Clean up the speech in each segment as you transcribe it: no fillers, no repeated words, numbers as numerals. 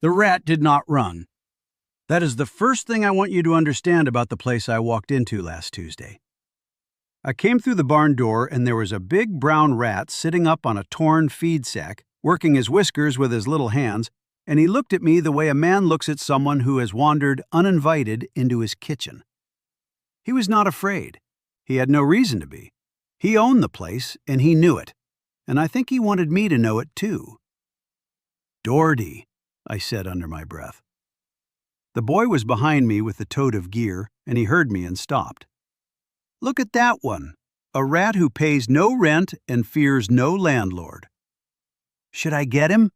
The rat did not run. That is the first thing I want you to understand about the place I walked into last Tuesday. I came through the barn door and there was a big brown rat sitting up on a torn feed sack, working his whiskers with his little hands, and he looked at me the way a man looks at someone who has wandered uninvited into his kitchen. He was not afraid. He had no reason to be. He owned the place and he knew it, and I think he wanted me to know it too. "Doherty," I said under my breath. The boy was behind me with the tote of gear, and he heard me and stopped. "Look at that one, a rat who pays no rent and fears no landlord. Should I get him?"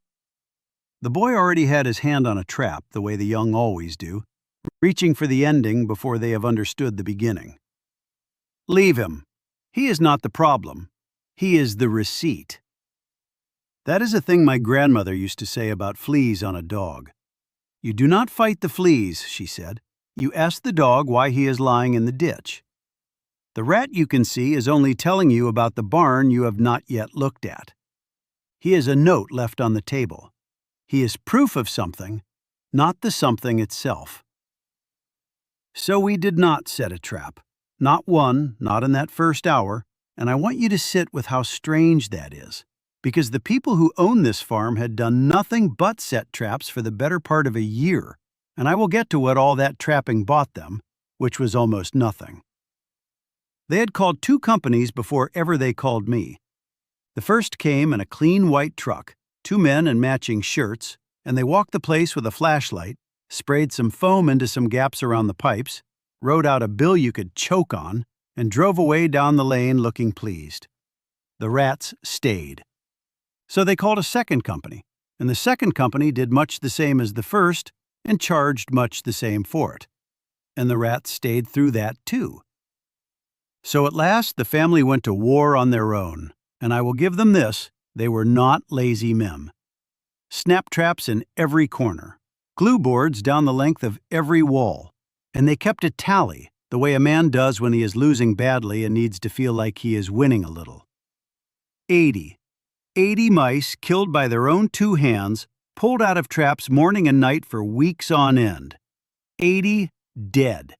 The boy already had his hand on a trap, the way the young always do, reaching for the ending before they have understood the beginning. "Leave him. He is not the problem. He is the receipt." That is a thing my grandmother used to say about fleas on a dog. "You do not fight the fleas," she said. "You ask the dog why he is lying in the ditch. The rat you can see is only telling you about the barn you have not yet looked at. He is a note left on the table. He is proof of something, not the something itself." So we did not set a trap. Not one, not in that first hour, and I want you to sit with how strange that is, because the people who own this farm had done nothing but set traps for the better part of a year, and I will get to what all that trapping bought them, which was almost nothing. They had called 2 companies before ever they called me. The first came in a clean white truck, 2 men in matching shirts, and they walked the place with a flashlight, sprayed some foam into some gaps around the pipes, wrote out a bill you could choke on, and drove away down the lane looking pleased. The rats stayed. So they called a second company, and the second company did much the same as the first and charged much the same for it. And the rats stayed through that too. So at last the family went to war on their own, and I will give them this, they were not lazy men. Snap traps in every corner, glue boards down the length of every wall, and they kept a tally, the way a man does when he is losing badly and needs to feel like he is winning a little. 80 mice killed by their own 2 hands, pulled out of traps morning and night for weeks on end. 80 dead.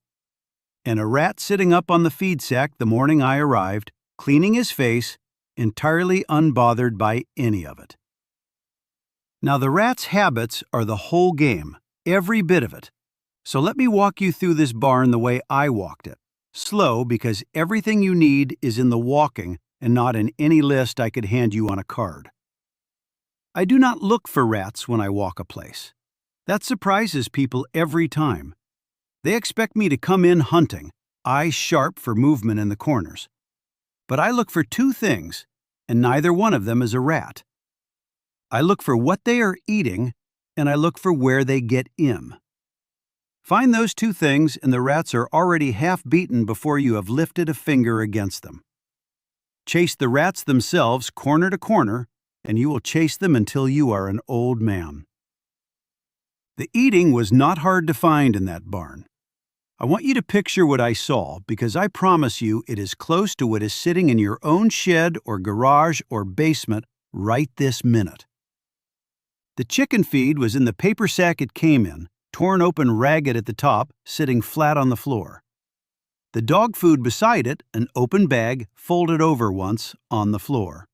And a rat sitting up on the feed sack the morning I arrived, cleaning his face, entirely unbothered by any of it. Now the rat's habits are the whole game, every bit of it. So let me walk you through this barn the way I walked it. Slow, because everything you need is in the walking and not in any list I could hand you on a card. I do not look for rats when I walk a place. That surprises people every time. They expect me to come in hunting, eyes sharp for movement in the corners. But I look for 2 things, and neither one of them is a rat. I look for what they are eating, and I look for where they get in. Find those 2 things, and the rats are already half beaten before you have lifted a finger against them. Chase the rats themselves corner to corner, and you will chase them until you are an old man. The eating was not hard to find in that barn. I want you to picture what I saw, because I promise you it is close to what is sitting in your own shed or garage or basement right this minute. The chicken feed was in the paper sack it came in, torn open ragged at the top, sitting flat on the floor. The dog food beside it, an open bag, folded over once, on the floor.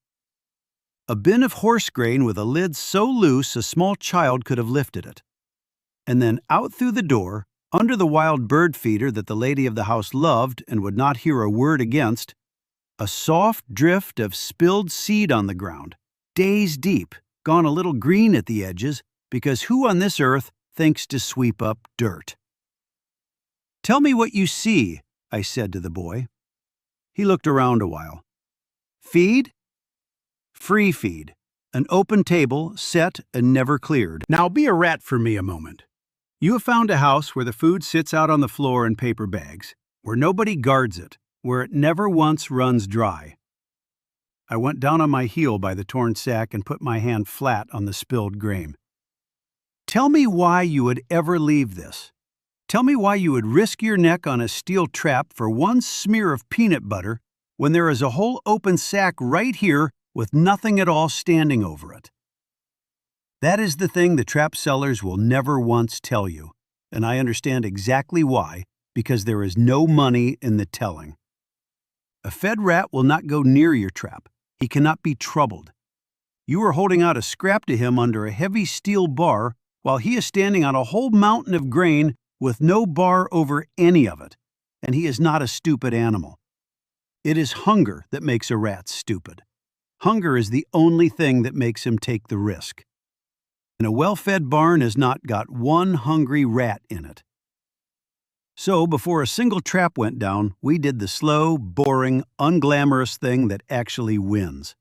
A bin of horse grain with a lid so loose a small child could have lifted it. And then out through the door, under the wild bird feeder that the lady of the house loved and would not hear a word against, a soft drift of spilled seed on the ground, days deep, gone a little green at the edges, because who on this earth thinks to sweep up dirt? "Tell me what you see," I said to the boy. He looked around a while. "Feed?" "Free feed. An open table, set and never cleared. Now be a rat for me a moment. You have found a house where the food sits out on the floor in paper bags, where nobody guards it, where it never once runs dry." I went down on my heel by the torn sack and put my hand flat on the spilled grain. "Tell me why you would ever leave this. Tell me why you would risk your neck on a steel trap for one smear of peanut butter when there is a whole open sack right here with nothing at all standing over it." That is the thing the trap sellers will never once tell you, and I understand exactly why, because there is no money in the telling. A fed rat will not go near your trap. He cannot be troubled. You are holding out a scrap to him under a heavy steel bar while he is standing on a whole mountain of grain with no bar over any of it, and he is not a stupid animal. It is hunger that makes a rat stupid. Hunger is the only thing that makes him take the risk. And a well-fed barn has not got one hungry rat in it. So, before a single trap went down, we did the slow, boring, unglamorous thing that actually wins.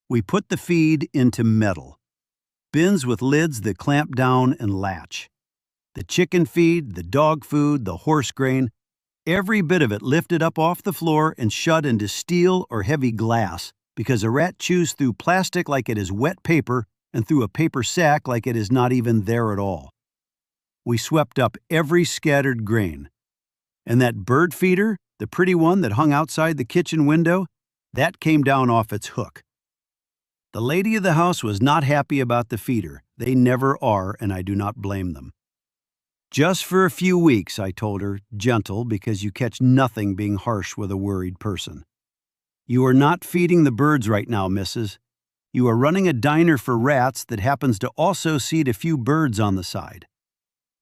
We put the feed into metal. Bins with lids that clamp down and latch. The chicken feed, the dog food, the horse grain, every bit of it lifted up off the floor and shut into steel or heavy glass, because a rat chews through plastic like it is wet paper and through a paper sack like it is not even there at all. We swept up every scattered grain. And that bird feeder, the pretty one that hung outside the kitchen window, that came down off its hook. The lady of the house was not happy about the feeder. They never are, and I do not blame them. Just for a few weeks, I told her, gentle, because you catch nothing being harsh with a worried person. You are not feeding the birds right now, missus. You are running a diner for rats that happens to also seed a few birds on the side.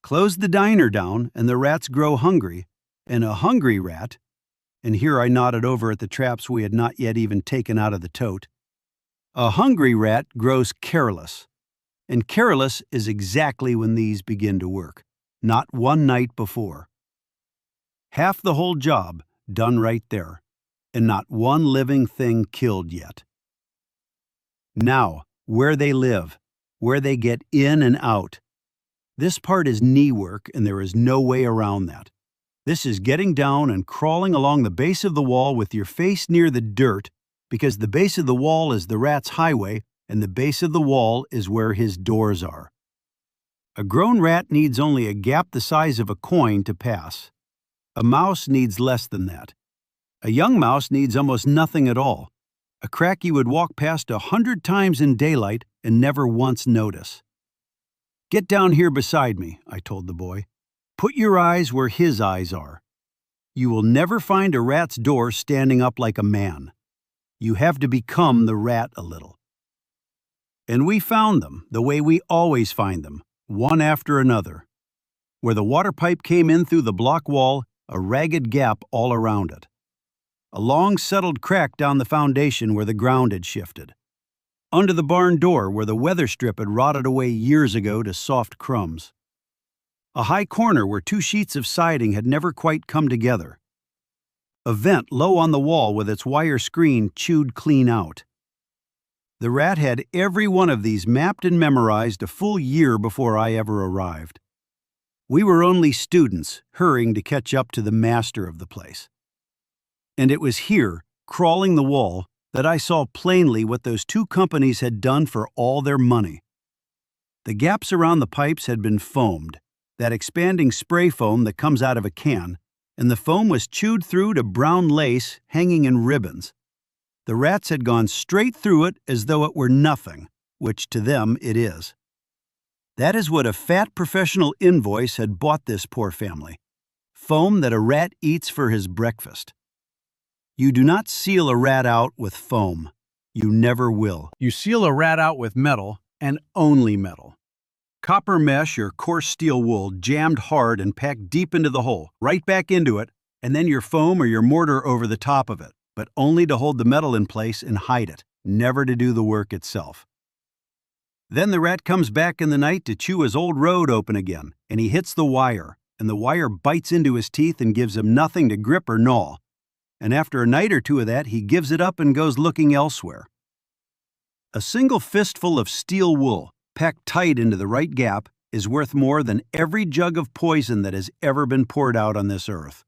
Close the diner down, and the rats grow hungry, and a hungry rat, and here I nodded over at the traps we had not yet even taken out of the tote, a hungry rat grows careless, and careless is exactly when these begin to work, not one night before. Half the whole job done right there, and not one living thing killed yet. Now, where they live, where they get in and out. This part is knee work, and there is no way around that. This is getting down and crawling along the base of the wall with your face near the dirt, because the base of the wall is the rat's highway, and the base of the wall is where his doors are. A grown rat needs only a gap the size of a coin to pass. A mouse needs less than that. A young mouse needs almost nothing at all. A crack you would walk past 100 times in daylight and never once notice. Get down here beside me, I told the boy. Put your eyes where his eyes are. You will never find a rat's door standing up like a man. You have to become the rat a little. And we found them the way we always find them, one after another. Where the water pipe came in through the block wall, a ragged gap all around it. A long settled crack down the foundation where the ground had shifted. Under the barn door where the weather strip had rotted away years ago to soft crumbs. A high corner where 2 sheets of siding had never quite come together. A vent low on the wall with its wire screen chewed clean out. The rat had every one of these mapped and memorized a full year before I ever arrived. We were only students hurrying to catch up to the master of the place. And it was here, crawling the wall, that I saw plainly what those 2 companies had done for all their money. The gaps around the pipes had been foamed, that expanding spray foam that comes out of a can, and the foam was chewed through to brown lace hanging in ribbons. The rats had gone straight through it as though it were nothing, which to them it is. That is what a fat professional invoice had bought this poor family. Foam that a rat eats for his breakfast. You do not seal a rat out with foam. You never will. You seal a rat out with metal, and only metal. Copper mesh or coarse steel wool jammed hard and packed deep into the hole, right back into it, and then your foam or your mortar over the top of it, but only to hold the metal in place and hide it, never to do the work itself. Then the rat comes back in the night to chew his old road open again, and he hits the wire, and the wire bites into his teeth and gives him nothing to grip or gnaw. And after a night or 2 of that, he gives it up and goes looking elsewhere. A single fistful of steel wool, packed tight into the right gap, is worth more than every jug of poison that has ever been poured out on this earth.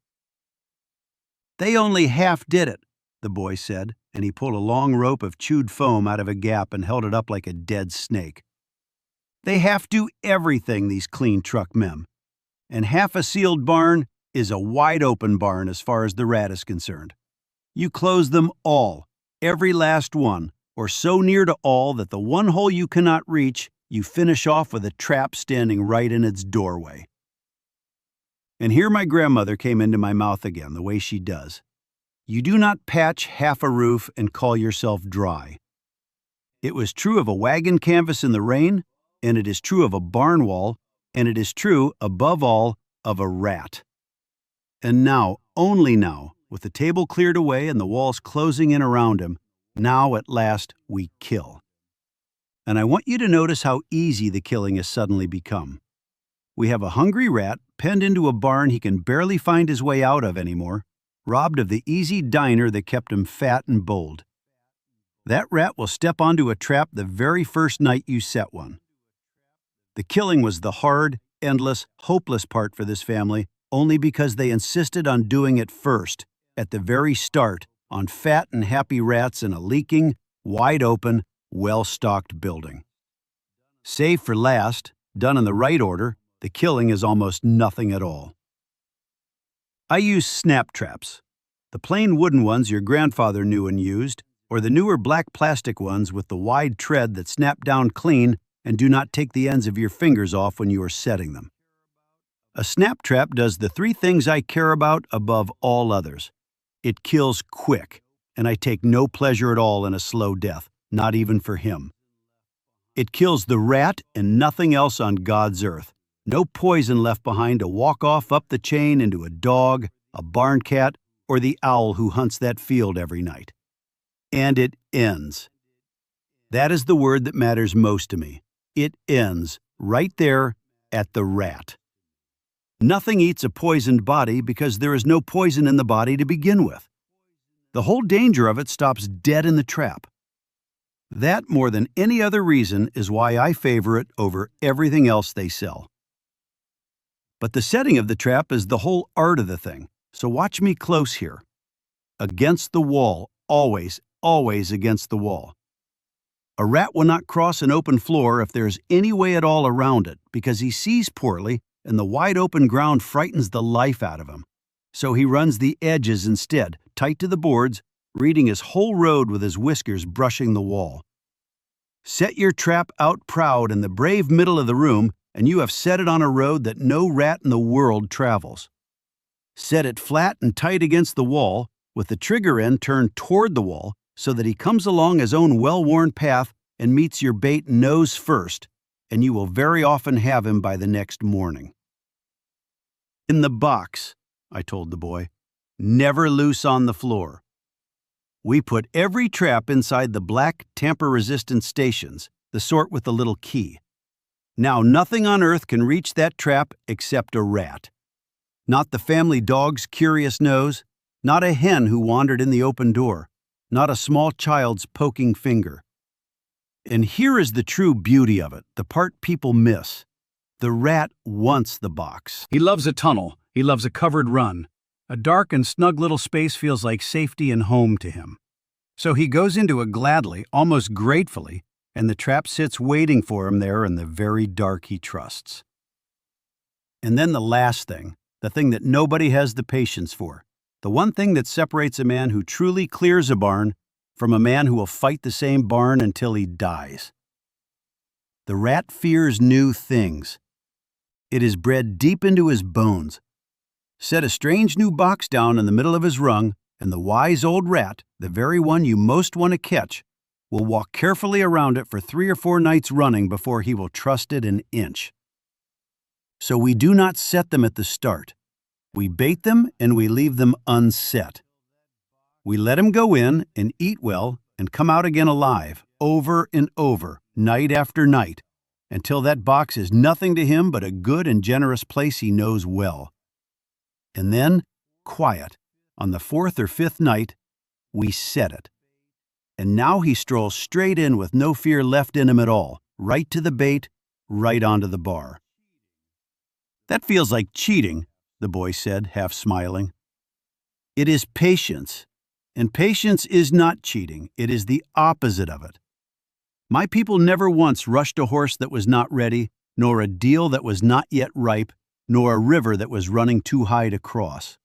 They only half did it, the boy said, and he pulled a long rope of chewed foam out of a gap and held it up like a dead snake. They half do everything, these clean truck men. And half a sealed barn is a wide-open barn as far as the rat is concerned. You close them all, every last one, or so near to all that the one hole you cannot reach, you finish off with a trap standing right in its doorway. And here my grandmother came into my mouth again, the way she does. You do not patch half a roof and call yourself dry. It was true of a wagon canvas in the rain, and it is true of a barn wall, and it is true, above all, of a rat. And now, only now, with the table cleared away and the walls closing in around him, now at last we kill. And I want you to notice how easy the killing has suddenly become. We have a hungry rat penned into a barn he can barely find his way out of anymore, robbed of the easy diner that kept him fat and bold. That rat will step onto a trap the very first night you set one. The killing was the hard, endless, hopeless part for this family only because they insisted on doing it first, at the very start, on fat and happy rats in a leaking, wide-open, well-stocked building. Save for last, done in the right order, the killing is almost nothing at all. I use snap traps, the plain wooden ones your grandfather knew and used, or the newer black plastic ones with the wide tread that snap down clean and do not take the ends of your fingers off when you are setting them. A snap trap does the three things I care about above all others. It kills quick, and I take no pleasure at all in a slow death, not even for him. It kills the rat and nothing else on God's earth. No poison left behind to walk off up the chain into a dog, a barn cat, or the owl who hunts that field every night. And it ends. That is the word that matters most to me. It ends right there at the rat. Nothing eats a poisoned body because there is no poison in the body to begin with. The whole danger of it stops dead in the trap. That, more than any other reason, is why I favor it over everything else they sell. But the setting of the trap is the whole art of the thing, so watch me close here. Against the wall, always, always against the wall. A rat will not cross an open floor if there is any way at all around it because he sees poorly and the wide open ground frightens the life out of him. So he runs the edges instead, tight to the boards, reading his whole road with his whiskers brushing the wall. Set your trap out proud in the brave middle of the room, and you have set it on a road that no rat in the world travels. Set it flat and tight against the wall, with the trigger end turned toward the wall, so that he comes along his own well-worn path and meets your bait nose first, and you will very often have him by the next morning. In the box, I told the boy, never loose on the floor. We put every trap inside the black, tamper-resistant stations, the sort with the little key. Now nothing on earth can reach that trap except a rat. Not the family dog's curious nose, not a hen who wandered in the open door, not a small child's poking finger. And here is the true beauty of it, the part people miss. The rat wants the box. He loves a tunnel. He loves a covered run. A dark and snug little space feels like safety and home to him. So he goes into it gladly, almost gratefully, and the trap sits waiting for him there in the very dark he trusts. And then the last thing, the thing that nobody has the patience for, the one thing that separates a man who truly clears a barn from a man who will fight the same barn until he dies. The rat fears new things. It is bred deep into his bones. Set a strange new box down in the middle of his rung, and the wise old rat, the very one you most want to catch, will walk carefully around it for 3 or 4 nights running before he will trust it an inch. So we do not set them at the start. We bait them and we leave them unset. We let him go in and eat well and come out again alive, over and over, night after night, until that box is nothing to him but a good and generous place he knows well. And then, quiet, on the 4th or 5th night, we set it. And now he strolls straight in with no fear left in him at all, right to the bait, right onto the bar. That feels like cheating, the boy said, half smiling. It is patience. And patience is not cheating, it is the opposite of it. My people never once rushed a horse that was not ready, nor a deal that was not yet ripe, nor a river that was running too high to cross.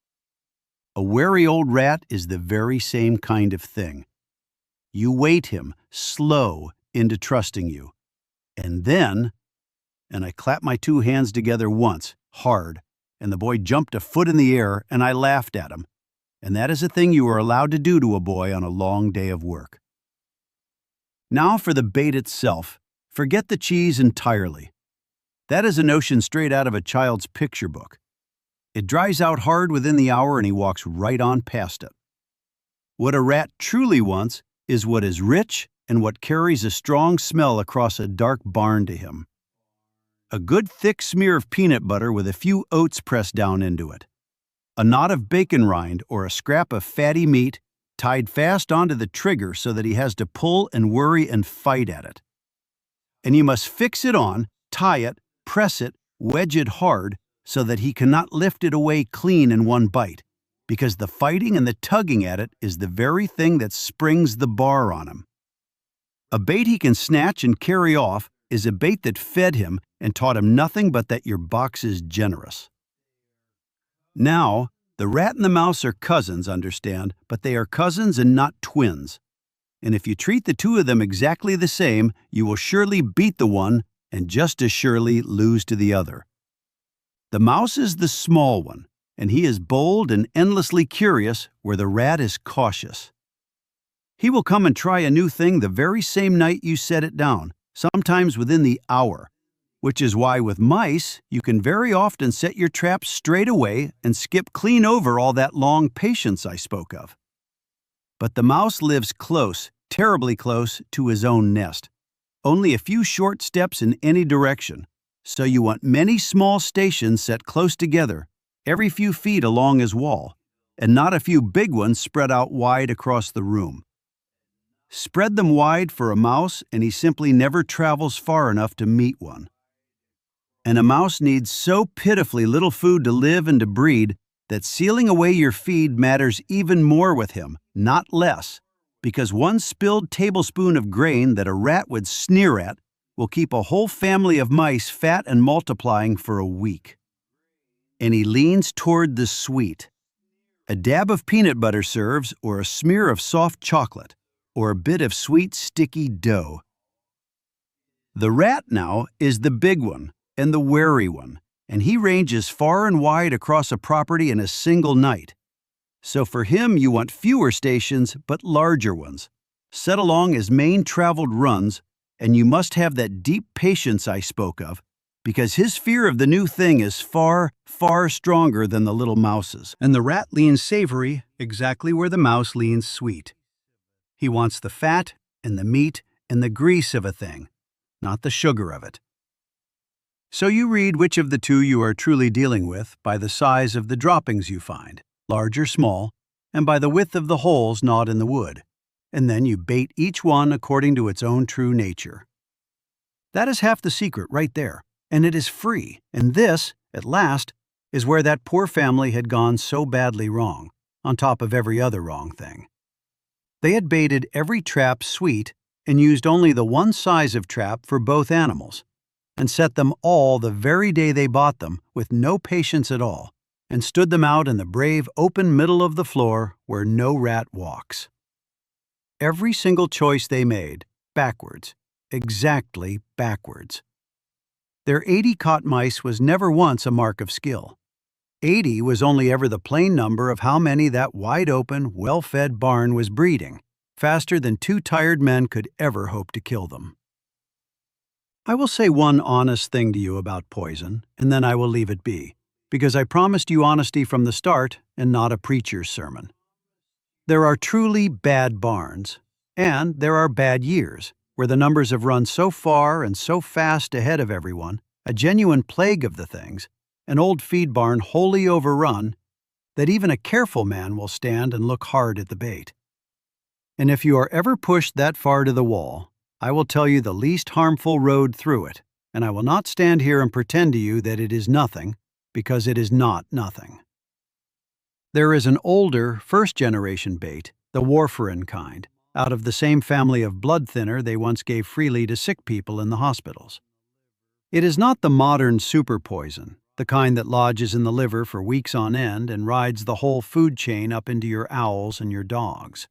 A wary old rat is the very same kind of thing. You wait him, slow, into trusting you. And then, and I clapped my two hands together once, hard, and the boy jumped a foot in the air, and I laughed at him. And that is a thing you are allowed to do to a boy on a long day of work. Now for the bait itself. Forget the cheese entirely. That is a notion straight out of a child's picture book. It dries out hard within the hour and he walks right on past it. What a rat truly wants is what is rich and what carries a strong smell across a dark barn to him. A good thick smear of peanut butter with a few oats pressed down into it. A knot of bacon rind or a scrap of fatty meat tied fast onto the trigger so that he has to pull and worry and fight at it. And you must fix it on, tie it, press it, wedge it hard so that he cannot lift it away clean in one bite, because the fighting and the tugging at it is the very thing that springs the bar on him. A bait he can snatch and carry off is a bait that fed him and taught him nothing but that your box is generous. Now, the rat and the mouse are cousins, understand, but they are cousins and not twins. And if you treat the two of them exactly the same, you will surely beat the one and just as surely lose to the other. The mouse is the small one, and he is bold and endlessly curious, where the rat is cautious. He will come and try a new thing the very same night you set it down, sometimes within the hour, which is why with mice you can very often set your traps straight away and skip clean over all that long patience I spoke of. But the mouse lives close, terribly close, to his own nest, only a few short steps in any direction, so you want many small stations set close together, every few feet along his wall, and not a few big ones spread out wide across the room. Spread them wide for a mouse and he simply never travels far enough to meet one. And a mouse needs so pitifully little food to live and to breed that sealing away your feed matters even more with him, not less, because one spilled tablespoon of grain that a rat would sneer at will keep a whole family of mice fat and multiplying for a week. And he leans toward the sweet. A dab of peanut butter serves, or a smear of soft chocolate, or a bit of sweet sticky dough. The rat now is the big one and the wary one, and he ranges far and wide across a property in a single night. So for him you want fewer stations but larger ones, set along his main traveled runs, and you must have that deep patience I spoke of, because his fear of the new thing is far, far stronger than the little mouse's. And the rat leans savory exactly where the mouse leans sweet. He wants the fat and the meat and the grease of a thing, not the sugar of it. So you read which of the two you are truly dealing with by the size of the droppings you find, large or small, and by the width of the holes gnawed in the wood, and then you bait each one according to its own true nature. That is half the secret right there, and it is free, and this, at last, is where that poor family had gone so badly wrong, on top of every other wrong thing. They had baited every trap sweet and used only the one size of trap for both animals, and set them all the very day they bought them with no patience at all, and stood them out in the brave open middle of the floor where no rat walks. Every single choice they made, backwards, exactly backwards. Their 80 caught mice was never once a mark of skill. 80 was only ever the plain number of how many that wide-open, well-fed barn was breeding, faster than two tired men could ever hope to kill them. I will say one honest thing to you about poison, and then I will leave it be, because I promised you honesty from the start and not a preacher's sermon. There are truly bad barns, and there are bad years, where the numbers have run so far and so fast ahead of everyone, a genuine plague of the things, an old feed barn wholly overrun, that even a careful man will stand and look hard at the bait. And if you are ever pushed that far to the wall, I will tell you the least harmful road through it, and I will not stand here and pretend to you that it is nothing, because it is not nothing. There is an older, first-generation bait, the warfarin kind, out of the same family of blood thinner they once gave freely to sick people in the hospitals. It is not the modern super poison, the kind that lodges in the liver for weeks on end and rides the whole food chain up into your owls and your dogs.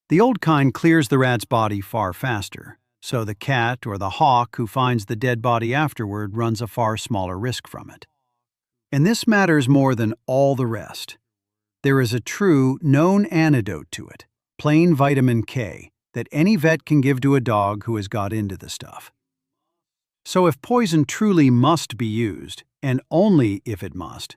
The old kind clears the rat's body far faster, so the cat or the hawk who finds the dead body afterward runs a far smaller risk from it. And this matters more than all the rest. There is a true, known antidote to it, plain vitamin K, that any vet can give to a dog who has got into the stuff. So if poison truly must be used, and only if it must,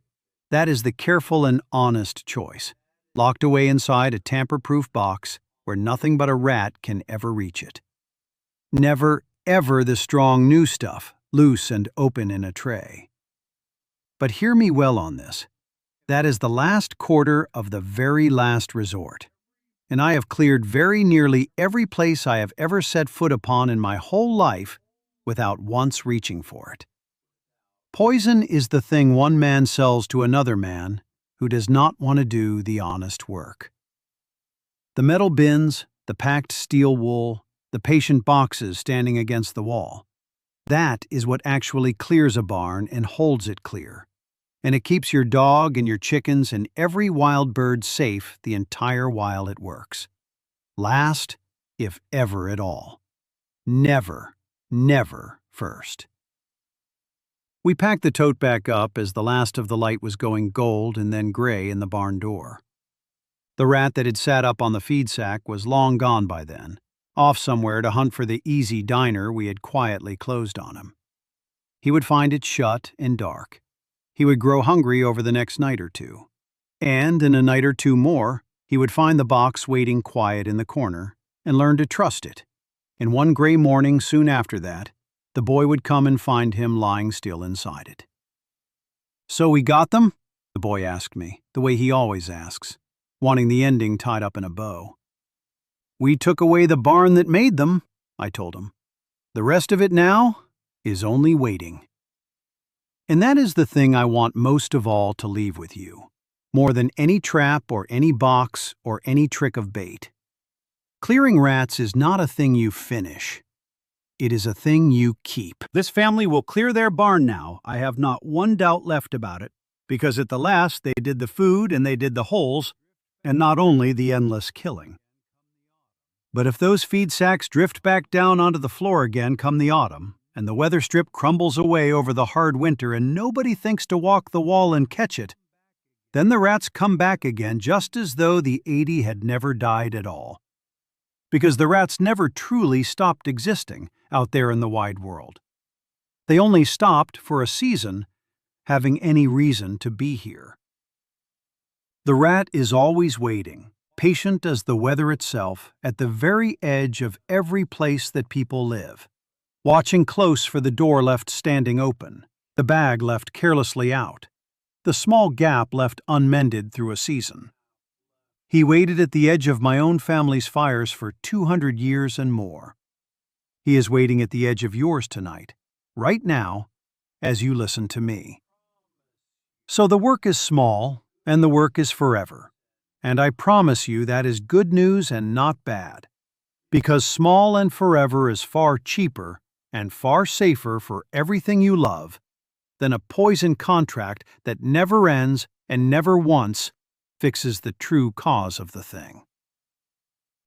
that is the careful and honest choice, locked away inside a tamper-proof box where nothing but a rat can ever reach it. Never, ever the strong new stuff, loose and open in a tray. But hear me well on this. That is the last quarter of the very last resort. And I have cleared very nearly every place I have ever set foot upon in my whole life without once reaching for it. Poison is the thing one man sells to another man who does not want to do the honest work. The metal bins, the packed steel wool, the patient boxes standing against the wall. That is what actually clears a barn and holds it clear. And it keeps your dog and your chickens and every wild bird safe the entire while it works. Last, if ever at all. Never, never first. We packed the tote back up as the last of the light was going gold and then gray in the barn door. The rat that had sat up on the feed sack was long gone by then, off somewhere to hunt for the easy diner we had quietly closed on him. He would find it shut and dark. He would grow hungry over the next night or two. And in a night or two more, he would find the box waiting quiet in the corner and learn to trust it. And one gray morning soon after that, the boy would come and find him lying still inside it. "So we got them?" the boy asked me, the way he always asks, wanting the ending tied up in a bow. "We took away the barn that made them," I told him. "The rest of it now is only waiting." And that is the thing I want most of all to leave with you, more than any trap or any box or any trick of bait. Clearing rats is not a thing you finish. It is a thing you keep. This family will clear their barn now, I have not one doubt left about it, because at the last they did the food and they did the holes, and not only the endless killing. But if those feed sacks drift back down onto the floor again come the autumn, and the weather strip crumbles away over the hard winter and nobody thinks to walk the wall and catch it, then the rats come back again just as though the 80 had never died at all. Because the rats never truly stopped existing out there in the wide world. They only stopped for a season having any reason to be here. The rat is always waiting, patient as the weather itself, at the very edge of every place that people live. Watching close for the door left standing open, the bag left carelessly out, the small gap left unmended through a season. He waited at the edge of my own family's fires for 200 years and more. He is waiting at the edge of yours tonight, right now, as you listen to me. So the work is small, and the work is forever. And I promise you that is good news and not bad, because small and forever is far cheaper and far safer for everything you love than a poison contract that never ends and never once fixes the true cause of the thing.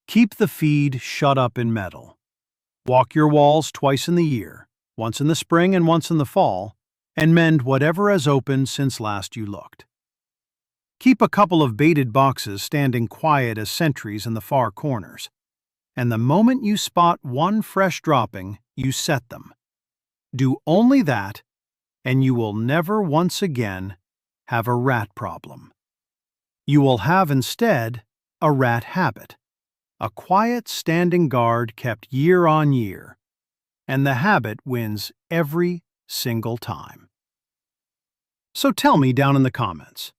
Keep the feed shut up in metal. Walk your walls twice in the year, once in the spring and once in the fall, and mend whatever has opened since last you looked. Keep a couple of baited boxes standing quiet as sentries in the far corners, and the moment you spot one fresh dropping, you set them. Do only that, and you will never once again have a rat problem. You will have instead a rat habit, a quiet standing guard kept year on year, and the habit wins every single time. So tell me down in the comments,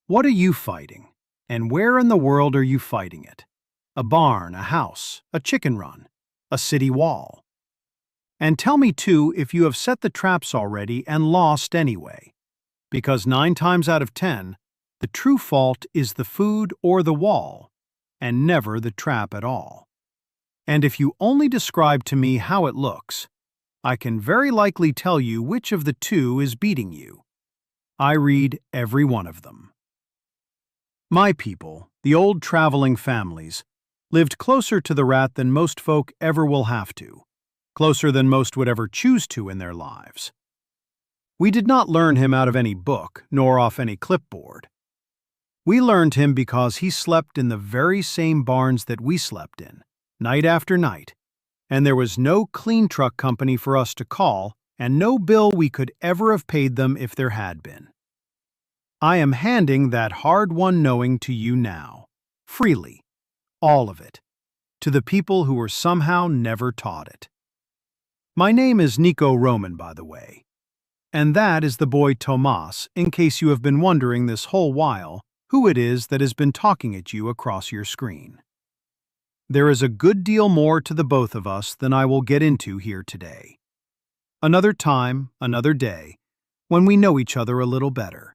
what are you fighting, and where in the world are you fighting it? A barn, a house, a chicken run, a city wall? And tell me too if you have set the traps already and lost anyway, because 9 times out of 10, the true fault is the food or the wall, and never the trap at all. And if you only describe to me how it looks, I can very likely tell you which of the two is beating you. I read every one of them. My people, the old traveling families, lived closer to the rat than most folk ever will have to, closer than most would ever choose to in their lives. We did not learn him out of any book, nor off any clipboard. We learned him because he slept in the very same barns that we slept in, night after night, and there was no clean truck company for us to call and no bill we could ever have paid them if there had been. I am handing that hard-won knowing to you now, freely, all of it, to the people who were somehow never taught it. My name is Nico Roman, by the way, and that is the boy Tomas, in case you have been wondering this whole while who it is that has been talking at you across your screen. There is a good deal more to the both of us than I will get into here today. Another time, another day, when we know each other a little better.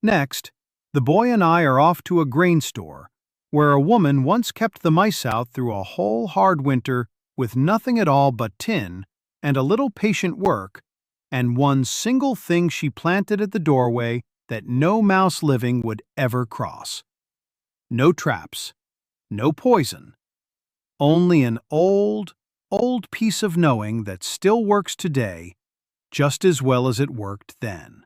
Next, the boy and I are off to a grain store where a woman once kept the mice out through a whole hard winter with nothing at all but tin and a little patient work and one single thing she planted at the doorway that no mouse living would ever cross. No traps, no poison, only an old piece of knowing that still works today just as well as it worked then.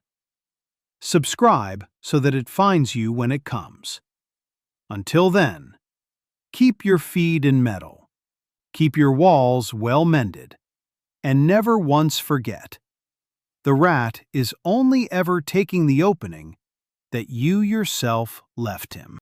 Subscribe so that it finds you when it comes. Until then, keep your feed in metal, keep your walls well mended, and never once forget, the rat is only ever taking the opening that you yourself left him.